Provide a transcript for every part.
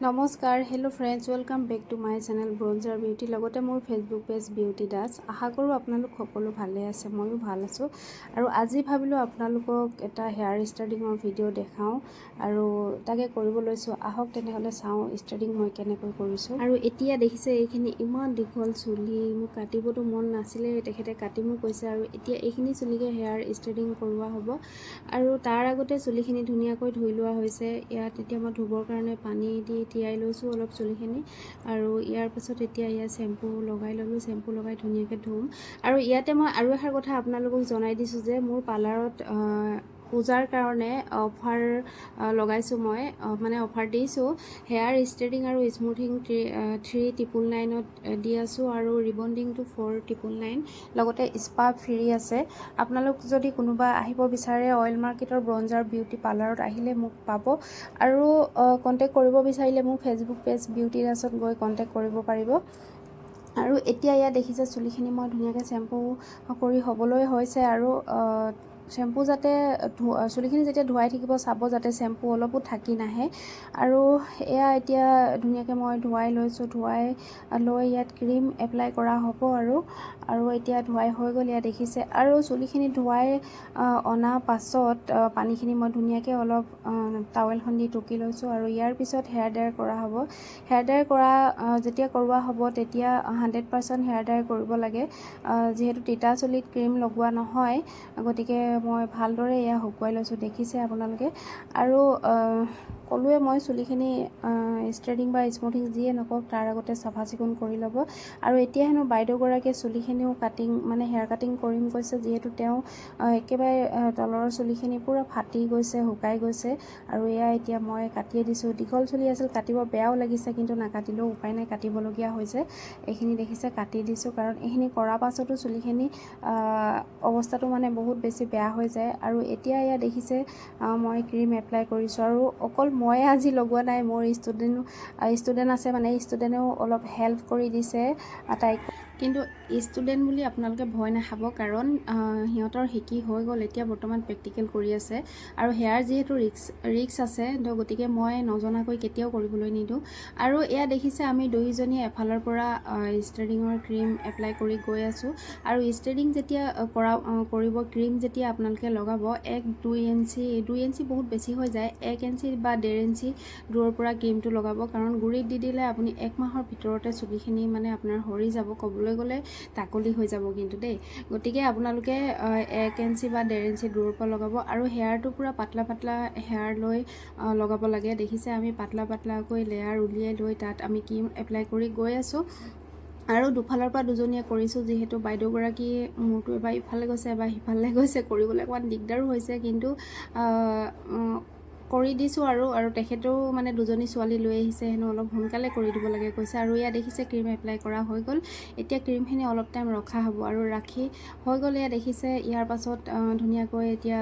নমস্কাৰ, hello' friends, welcome back to my channel ব্ৰঞ্জাৰ beauty. লগতে মোৰ ফেচবুক পেজ বিউটি দাস। আশা কৰোঁ আপোনালোক সকলো ভালে আছে, ময়ো ভাল আছোঁ। আৰু আজি ভাবিলোঁ আপোনালোকক এটা হেয়াৰ ষ্টাইলিঙৰ ভিডিঅ' দেখাওঁ আৰু তাকে কৰিব লৈছোঁ। আহক তেনেহ'লে চাওঁ ষ্টাইলিং মই কেনেকৈ কৰিছোঁ। আৰু এতিয়া দেখিছে এইখিনি ইমান দীঘল চুলি, মোক কাটিবতো মন নাছিলে, তেখেতে কাটিমো কৈছে। আৰু এতিয়া এইখিনি চুলিকে হেয়াৰ ষ্টাইলিং কৰোৱা হ'ব। আৰু তাৰ আগতে চুলিখিনি ধুনীয়াকৈ ধুই লোৱা হৈছে। ইয়াত এতিয়া মই ধুবৰ কাৰণে পানী দি তিয়াই লৈছোঁ অলপ চুলিখিনি। আৰু ইয়াৰ পাছত এতিয়া ইয়াত চেম্পু লগাই ল'লোঁ। চেম্পু লগাই ধুনীয়াকৈ ধুম। আৰু ইয়াতে মই আৰু এষাৰ কথা আপোনালোকক জনাই দিছোঁ যে মোৰ পাৰ্লাৰত পূজাৰ কাৰণে অফাৰ লগাইছোঁ। মই মানে অফাৰ দিছোঁ। হেয়াৰ ষ্ট্ৰেইটিং আৰু স্মুথিং 3,999ত দি আছোঁ আৰু ৰিবণ্ডিংটো 4,999, লগতে স্পা ফ্ৰী আছে। আপোনালোক যদি কোনোবা আহিব বিচাৰে অইল মাৰ্কেটৰ ব্ৰঞ্জাৰ বিউটি পাৰ্লাৰত আহিলে মোক পাব। আৰু কণ্টেক্ট কৰিব বিচাৰিলে মোক ফেচবুক পেজ বিউটি দাসত গৈ কণ্টেক্ট কৰিব পাৰিব। আৰু এতিয়া ইয়াত দেখিছে চুলিখিনি মই ধুনীয়াকৈ চেম্পু কৰি হ'বলৈ হৈছে। আৰু চেম্পু যাতে চুলিখিনি যেতিয়া ধুৱাই থাকিব চাব যাতে চেম্পু অলপো থাকি নাহে। আৰু এয়া এতিয়া ধুনীয়াকৈ মই ধুৱাই লৈছোঁ। ধুৱাই লৈ ইয়াত ক্ৰীম এপ্লাই কৰা হ'ব। আৰু এতিয়া ধুৱাই হৈ গ'ল, ইয়াত দেখিছে। আৰু চুলিখিনি ধুৱাই অনা পাছত পানীখিনি মই ধুনীয়াকৈ অলপ টাৱেলখন দি টুকি লৈছোঁ। আৰু ইয়াৰ পিছত হেয়াৰ ড্ৰায়াৰ কৰা হ'ব। হেয়াৰ ড্ৰায়াৰ যেতিয়া কৰোৱা হ'ব তেতিয়া 100% হেয়াৰ ড্ৰায়াৰ কৰিব লাগে। যিহেতু তিতা চুলিত ক্ৰীম লগোৱা নহয়, গতিকে মই ভালদৰে এয়া শুকুৱাই লৈছোঁ, দেখিছে আপোনালোকে। আৰু ক'লোৱে মই চুলিখিনি ষ্ট্ৰেইটিং বা স্মুথিং যিয়ে নকওক তাৰ আগতে চাফা চিকুণ কৰি ল'ব। আৰু এতিয়া হেনো বাইদেউগৰাকীয়ে চুলিখিনিও কাটিং মানে হেয়াৰ কাটিং কৰিম কৈছে, যিহেতু তেওঁ একেবাৰে তলৰ চুলিখিনি পূৰা ফাটি গৈছে, শুকাই গৈছে। আৰু এয়া এতিয়া মই কাটিয়ে দিছোঁ। দীঘল চুলি আছিল, কাটিব বেয়াও লাগিছে, কিন্তু নাকাটিলেও উপায় নাই, কাটিবলগীয়া হৈছে। এইখিনি দেখিছে কাটি দিছোঁ, কাৰণ এইখিনি কৰাৰ পাছতো চুলিখিনি অৱস্থাটো মানে বহুত বেছি বেয়া হৈ যায়। আৰু এতিয়া এয়া দেখিছে মই ক্ৰীম এপ্লাই কৰিছোঁ। আৰু অকল মই আজি লগোৱা নাই, মোৰ ষ্টুডেণ্ট আছে, মানে ষ্টুডেণ্টেও অলপ হেল্প কৰি দিছে তাইক। কিন্তু ষ্টুডেণ্ট বুলি আপোনালোকে ভয় নাখাব, কাৰণ সিহঁতৰ শিকি হৈ গ'ল, এতিয়া বৰ্তমান প্ৰেক্টিকেল কৰি আছে। আৰু হেয়াৰ যিহেতু ৰিক্স আছে, গতিকে মই নজনাকৈ কেতিয়াও কৰিবলৈ নিদিওঁ। আৰু এয়া দেখিছে আমি দুয়োজনীয়ে এফালৰ পৰা ষ্ট্ৰেইটিঙৰ ক্ৰীম এপ্লাই কৰি গৈ আছোঁ। আৰু ষ্ট্ৰেইটিং যেতিয়া কৰিব, ক্ৰীম যেতিয়া আপোনালোকে লগাব 1-2 ইঞ্চি বহুত বেছি হৈ যায়, 1 ইঞ্চি বা 1.5 ইঞ্চি দূৰৰ পৰা ক্ৰীমটো লগাব। কাৰণ গুৰিত দি দিলে আপুনি 1 মাহৰ ভিতৰতে চুলিখিনি মানে আপোনাৰ সৰি যাব, ক'বলৈ গ'লে তাকলি হৈ যাব কিন্তু দেই। গতিকে আপোনালোকে 1 ইঞ্চি বা 1.5 ইঞ্চি দূৰৰ পৰা লগাব। আৰু হেয়াৰটো পূৰা পাতলা পাতলা হেয়াৰ লৈ লগাব লাগে। দেখিছে আমি পাতলা পাতলাকৈ লেয়াৰ উলিয়াই লৈ তাত আমি ক্ৰীম এপ্লাই কৰি গৈ আছোঁ। আৰু দুফালৰ পৰা দুজনীয়ে কৰিছোঁ, যিহেতু বাইদেউগৰাকী মূৰটো এবাৰ ইফালে গৈছে এবাৰ সিফালে গৈছে, কৰিবলৈ অকণমান দিগদাৰো হৈছে, কিন্তু কৰি দিছোঁ। আৰু তেখেতেও মানে দুজনী ছোৱালী লৈ আহিছে, হেনো অলপ সোনকালে কৰি দিব লাগে কৈছে। আৰু ইয়াত দেখিছে ক্ৰীম এপ্লাই কৰা হৈ গ'ল। এতিয়া ক্ৰীমখিনি অলপ টাইম ৰখা হ'ব। আৰু ৰাখি হৈ গ'ল, ইয়াত দেখিছে। ইয়াৰ পাছত ধুনীয়াকৈ এতিয়া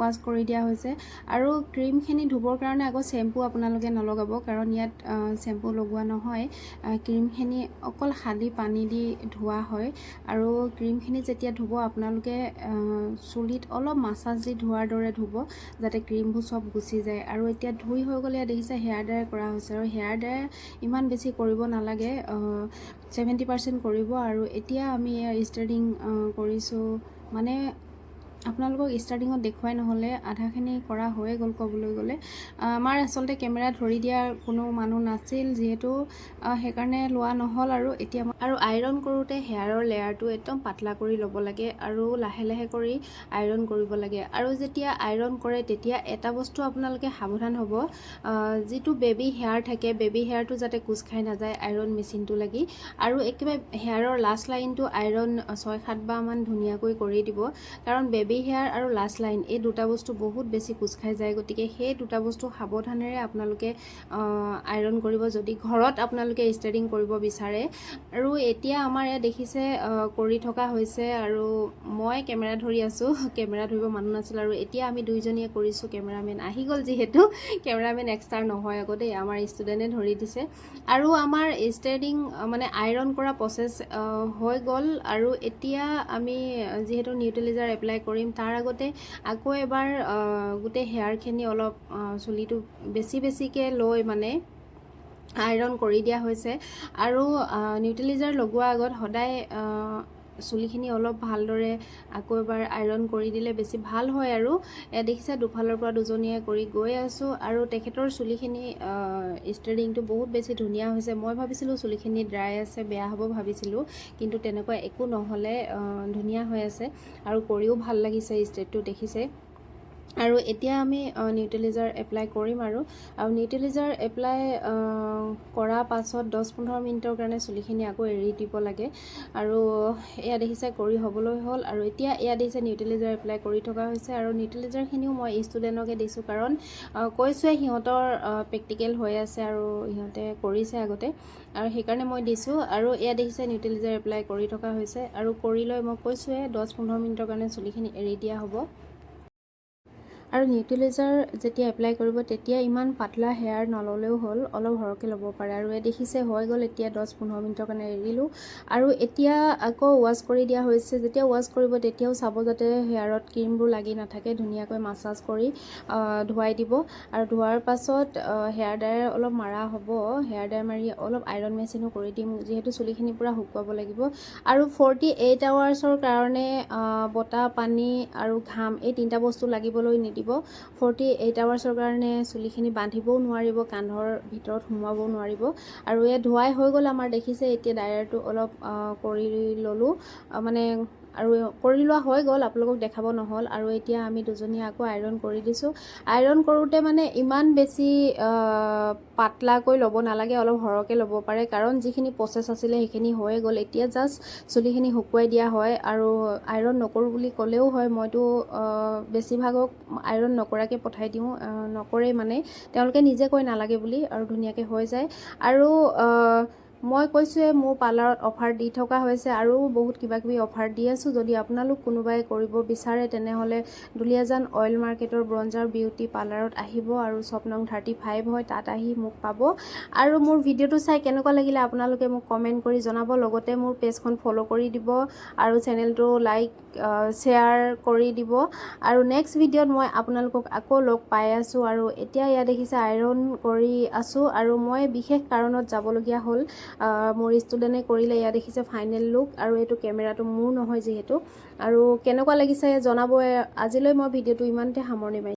ৱাছ কৰি দিয়া হৈছে। আৰু ক্ৰীমখিনি ধুবৰ কাৰণে আকৌ চেম্পু আপোনালোকে নলগাব, কাৰণ ইয়াত চেম্পু লগোৱা নহয়। ক্ৰীমখিনি অকল খালী পানী দি ধোৱা হয়। আৰু ক্ৰীমখিনি যেতিয়া ধুব আপোনালোকে চুলিত অলপ মাছাজ দি ধোৱাৰ দৰে ধুব, যাতে ক্ৰীমবোৰ চব গুচি যায়। আৰু এতিয়া ধুই হৈ গ'লে ইয়াত দেখিছে হেয়াৰ ড্ৰায়াৰ কৰা হৈছে। আৰু হেয়াৰ ড্ৰায়াৰ ইমান বেছি কৰিব নালাগে, 70% কৰিব। আৰু এতিয়া আমি ইয়াৰ ষ্ট্ৰেইটিং কৰিছোঁ, মানে আপোনালোকক ষ্টাৰ্টিঙত দেখুৱাই নহ'লে আধাখিনি কৰা হৈয়ে গ'ল। ক'বলৈ গ'লে আমাৰ আচলতে কেমেৰা ধৰি দিয়াৰ কোনো মানুহ নাছিল, যিহেতু সেইকাৰণে লোৱা নহ'ল। আৰু এতিয়া আৰু আইৰণ কৰোঁতে হেয়াৰৰ লেয়াৰটো একদম পাতলা কৰি ল'ব লাগে, আৰু লাহে লাহে কৰি আইৰণ কৰিব লাগে। আৰু যেতিয়া আইৰণ কৰে তেতিয়া এটা বস্তু আপোনালোকে সাৱধান হ'ব, যিটো বেবী হেয়াৰ থাকে, বেবী হেয়াৰটো যাতে কোচ খাই নাযায় আইৰণ মেচিনটো লাগি। আৰু একেবাৰে হেয়াৰৰ লাষ্ট লাইনটো আইৰণ 6-7 বাৰমান ধুনীয়াকৈ কৰি দিব, কাৰণ বেবী হেয়াৰ আৰু লাষ্ট লাইন এই দুটা বস্তু বহুত বেছি কোচ খাই যায়। গতিকে সেই দুটা বস্তু সাৱধানেৰে আপোনালোকে আইৰণ কৰিব, যদি ঘৰত আপোনালোকে ষ্ট্ৰেইটিং কৰিব বিচাৰে। আৰু এতিয়া আমাৰ ইয়াত দেখিছে কৰি থকা হৈছে, আৰু মই কেমেৰা ধৰি আছোঁ, কেমেৰা ধৰিব মানুহ নাছিল। আৰু এতিয়া আমি দুইজনীয়ে কৰিছোঁ, কেমেৰামেন আহি গ'ল, যিহেতু কেমেৰামেন এক্সট্ৰা নহয় আকৌ দেই, আমাৰ ষ্টুডেণ্টে ধৰি দিছে। আৰু আমাৰ ষ্ট্ৰেইটিং মানে আইৰণ কৰা প্ৰচেছ হৈ গ'ল। আৰু এতিয়া আমি যিহেতু নিউট্ৰেলাইজাৰ এপ্লাই কৰিম, তাৰ আগতে আকৌ এবাৰ গোটেই হেয়াৰখিনি অলপ চুলিটো বেছিকৈ লৈ মানে আইৰণ কৰি দিয়া হৈছে। আৰু নিউট্ৰিলাইজাৰ লগোৱাৰ আগত সদায় চুলিখিনি অলপ ভালদৰে আকৌ এবাৰ আইৰণ কৰি দিলে বেছি ভাল হয়। আৰু দেখিছে দুফালৰ পৰা দুজনীয়ে কৰি গৈ আছোঁ আৰু তেখেতৰ চুলিখিনি ষ্টেডিংটো বহুত বেছি ধুনীয়া হৈছে। মই ভাবিছিলোঁ চুলিখিনি ড্ৰাই আছে, বেয়া হ'ব ভাবিছিলোঁ, কিন্তু তেনেকুৱা একো নহ'লে ধুনীয়া হৈ আছে আৰু কৰিও ভাল লাগিছে ষ্টেটটো দেখিছে। আৰু এতিয়া আমি নিউট্ৰিলাইজাৰ এপ্লাই কৰিম। আৰু নিউট্ৰিলাইজাৰ এপ্লাই কৰা পাছত 10-15 মিনিটৰ কাৰণে চুলিখিনি আকৌ এৰি দিব লাগে। আৰু এয়া দেখিছে কৰি হ'বলৈ হ'ল। আৰু এতিয়া এয়া দেখিছে নিউট্ৰিলাইজাৰ এপ্লাই কৰি থকা হৈছে। আৰু নিউট্ৰিলাইজাৰখিনিও মই ষ্টুডেণ্টকে দিছোঁ, কাৰণ কৈছোঁৱে সিহঁতৰ প্ৰেক্টিকেল হৈ আছে আৰু সিহঁতে কৰিছে আগতে, আৰু সেইকাৰণে মই দিছোঁ। আৰু এয়া দেখিছে নিউট্ৰিলাইজাৰ এপ্লাই কৰি থকা হৈছে। আৰু কৰি লৈ মই কৈছোঁৱে 10-15 মিনিটৰ কাৰণে চুলিখিনি এৰি দিয়া হ'ব। আৰু নিউট্ৰিলাইজাৰ যেতিয়া এপ্লাই কৰিব তেতিয়া ইমান পাতলা হেয়াৰ নল'লেও হ'ল, অলপ সৰহকৈ ল'ব পাৰে। আৰু দেখিছে হৈ গ'ল, এতিয়া 10-15 মিনিটৰ কাৰণে এৰিলোঁ। আৰু এতিয়া আকৌ ৱাছ কৰি দিয়া হৈছে। যেতিয়া ৱাছ কৰিব তেতিয়াও চাব যাতে হেয়াৰত ক্ৰীমবোৰ লাগি নাথাকে, ধুনীয়াকৈ মাছাজ কৰি ধুৱাই দিব। আৰু ধোৱাৰ পাছত হেয়াৰ ড্ৰায়াৰ অলপ মাৰা হ'ব, হেয়াৰ ড্ৰায়াৰ মাৰি অলপ আইৰণ মেচিনো কৰি দিম, যিহেতু চুলিখিনি পূৰা শুকুৱাব লাগিব। আৰু 48 আৱাৰ্ছৰ কাৰণে বতাহ, পানী আৰু ঘাম এই 3টা বস্তু লাগিবলৈ নিদিব। 48 আৱাৰ্ছৰ কাৰণে চুলিখিনি বান্ধিবও নোৱাৰিব, কান্ধৰ ভিতৰত সোমোৱাবও নোৱাৰিব। আৰু এয়া ধুৱাই হৈ গ'ল আমাৰ দেখিছে। এতিয়া ড্ৰায়াৰটো অলপ কৰি ল'লোঁ, মানে আৰু কৰি লোৱা হৈ গ'ল, আপোনালোকক দেখাব নহ'ল। আৰু এতিয়া আমি দুজনীয়ে আকৌ আইৰণ কৰি দিছোঁ। আইৰণ কৰোঁতে মানে ইমান বেছি পাতলাকৈ ল'ব নালাগে, অলপ সৰহকৈ ল'ব পাৰে, কাৰণ যিখিনি প্ৰচেছ আছিলে সেইখিনি হৈয়ে গ'ল। এতিয়া জাষ্ট চুলিখিনি শুকুৱাই দিয়া হয়। আৰু আইৰণ নকৰোঁ বুলি ক'লেও হয়, মইতো বেছিভাগক আইৰণ নকৰাকৈ পঠাই দিওঁ, নকৰেই মানে তেওঁলোকে নিজে কৈ নালাগে বুলি, আৰু ধুনীয়াকৈ হৈ যায়। আৰু মই কৈছোঁৱে মোৰ পাৰ্লাৰত অফাৰ দি থকা হৈছে, আৰু বহুত কিবাকিবি অফাৰ দি আছোঁ। যদি আপোনালোক কোনোবাই কৰিব বিচাৰে তেনেহ'লে দুলীয়াজান অইল মাৰ্কেটৰ ব্ৰঞ্জাৰ বিউটি পাৰ্লাৰত আহিব, আৰু শ্বপ নং 35 হয়, তাত আহি মোক পাব। আৰু মোৰ ভিডিঅ'টো চাই কেনেকুৱা লাগিলে আপোনালোকে মোক কমেণ্ট কৰি জনাব। লগতে মোৰ পেজখন ফ'ল' কৰি দিব, আৰু চেনেলটো লাইক শ্বেয়াৰ কৰি দিব। আৰু নেক্সট ভিডিঅ'ত মই আপোনালোকক আকৌ লগ পাই আছোঁ। আৰু এতিয়া ইয়াত দেখিছে আইৰণ কৰি আছোঁ, আৰু মই বিশেষ কাৰণত যাবলগীয়া হ'ল, মোৰ ষ্টুডেণ্টে কৰিলে। ইয়াত দেখিছে ফাইনেল লুক, আৰু এইটো কেমেৰাটো মোৰ নহয় যিহেতু। আৰু কেনেকুৱা লাগিছে জনাব। আজিলৈ মই ভিডিঅ'টো ইমানতে সামৰণি মাৰিছোঁ।